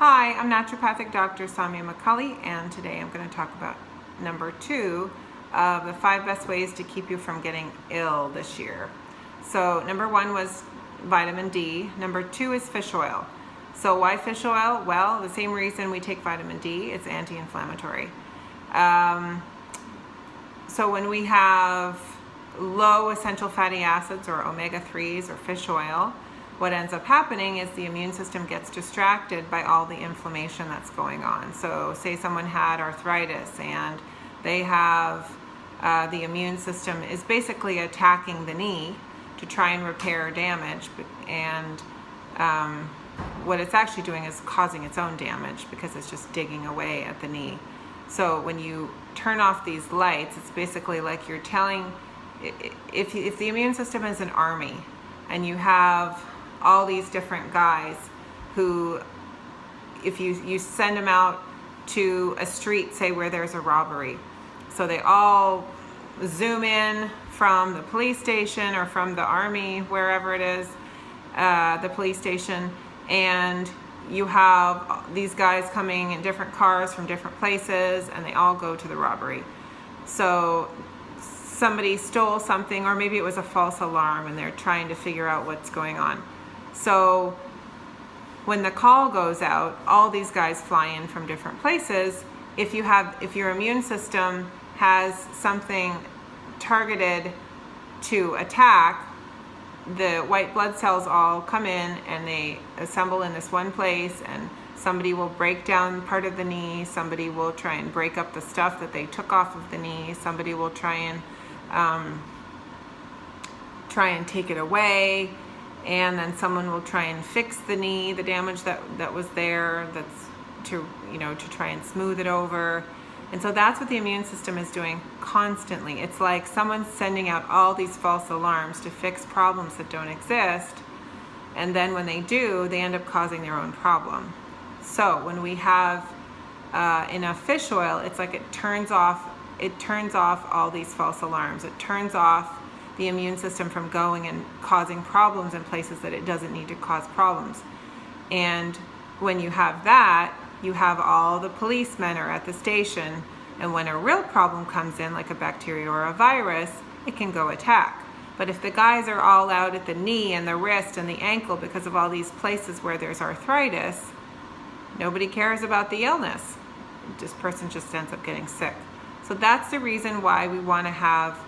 Hi, I'm naturopathic Dr. Samia McCulley, and today I'm going to talk about number 2 of the 5 best ways to keep you from getting ill this year. So number 1 was vitamin D. Number 2 is fish oil. So why fish oil? Well, the same reason we take vitamin D, it's anti-inflammatory. So when we have low essential fatty acids or omega-3s or fish oil, what ends up happening is the immune system gets distracted by all the inflammation that's going on. So say someone had arthritis and they have the immune system is basically attacking the knee to try and repair damage, and what it's actually doing is causing its own damage because it's just digging away at the knee. So when you turn off these lights, it's basically like you're telling, if the immune system is an army and you have all these different guys who, if you send them out to a street, say where there's a robbery, so they all zoom in from the police station or from the army, wherever it is, the police station, and you have these guys coming in different cars from different places, and they all go to the robbery. So somebody stole something, or maybe it was a false alarm, and they're trying to figure out what's going on. So when the call goes out, all these guys fly in from different places. If your immune system has something targeted to attack, the white blood cells all come in and they assemble in this one place, and somebody will break down part of the knee, somebody will try and break up the stuff that they took off of the knee, somebody will try and take it away, and then someone will try and fix the knee, the damage that was there, that's to try and smooth it over. And so that's what the immune system is doing constantly. It's like someone's sending out all these false alarms to fix problems that don't exist, and then when they do, they end up causing their own problem. So when we have enough fish oil, it's like it turns off all these false alarms. It turns off the immune system from going and causing problems in places that it doesn't need to cause problems. And when you have that, you have all the policemen are at the station, and when a real problem comes in, like a bacteria or a virus, it can go attack. But if the guys are all out at the knee and the wrist and the ankle because of all these places where there's arthritis, nobody cares about the illness. This person just ends up getting sick. So that's the reason why we want to have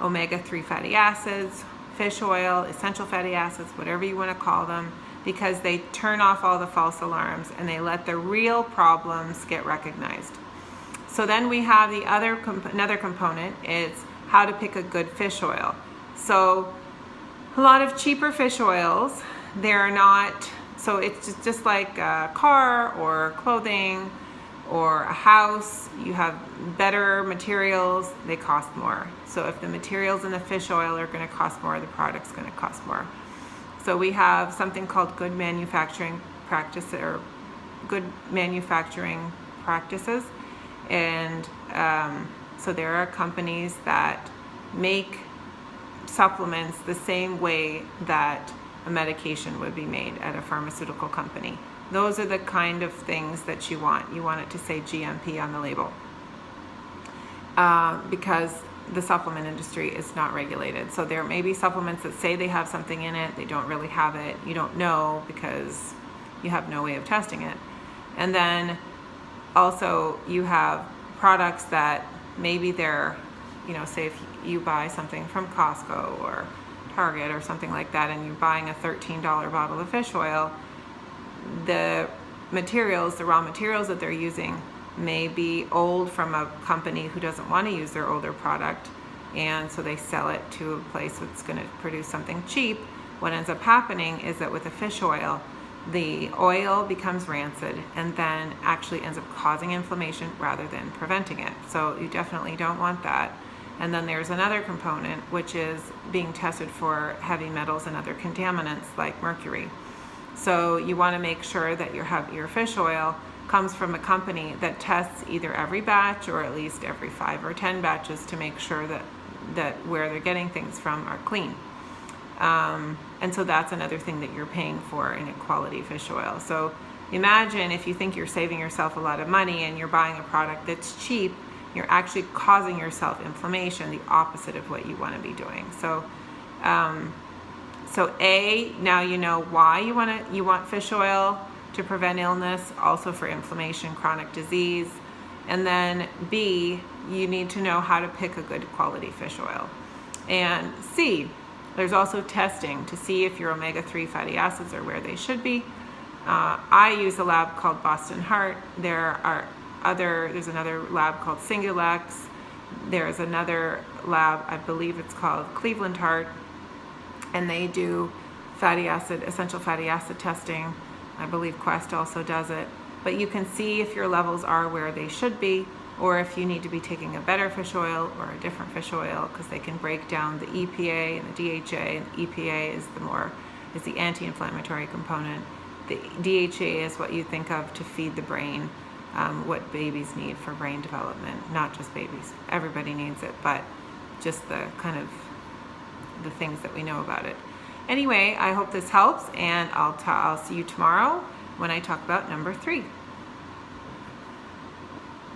omega-3 fatty acids, fish oil, essential fatty acids, whatever you want to call them, because they turn off all the false alarms and they let the real problems get recognized. So then we have another component is how to pick a good fish oil. So a lot of cheaper fish oils, they're not, so it's just like a car or clothing or a house. You have better materials, they cost more. So if the materials in the fish oil are going to cost more, the product's going to cost more. So we have something called good manufacturing practices, and so there are companies that make supplements the same way that a medication would be made at a pharmaceutical company. Those are the kind of things that you want. You want it to say GMP on the label, because the supplement industry is not regulated. So there may be supplements that say they have something in it, they don't really have it. You don't know because you have no way of testing it. And then also you have products that maybe they're, say if you buy something from Costco or Target or something like that, and you're buying a $13 bottle of fish oil, the raw materials that they're using may be old from a company who doesn't want to use their older product, and so they sell it to a place that's going to produce something cheap. What ends up happening is that with the fish oil, the oil becomes rancid and then actually ends up causing inflammation rather than preventing it. So you definitely don't want that. And then there's another component, which is being tested for heavy metals and other contaminants like mercury. So you want to make sure that your fish oil comes from a company that tests either every batch or at least every 5 or 10 batches to make sure that where they're getting things from are clean. And so that's another thing that you're paying for in a quality fish oil. So Imagine if you think you're saving yourself a lot of money and you're buying a product that's cheap, you're actually causing yourself inflammation, the opposite of what you want to be doing. So A, now you know why you want fish oil to prevent illness, also for inflammation, chronic disease. And then B, you need to know how to pick a good quality fish oil. And C, there's also testing to see if your omega-3 fatty acids are where they should be. I use a lab called Boston Heart. There's another lab called Singulex. There's another lab, I believe it's called Cleveland Heart, and they do essential fatty acid testing. I believe Quest also does it. But you can see if your levels are where they should be, or if you need to be taking a better fish oil or a different fish oil, because they can break down the EPA and the DHA, and the EPA is the anti-inflammatory component. The DHA is what you think of to feed the brain, what babies need for brain development. Not just babies, everybody needs it, but just the kind of the things that we know about it. Anyway, I hope this helps, and I'll see you tomorrow when I talk about number 3.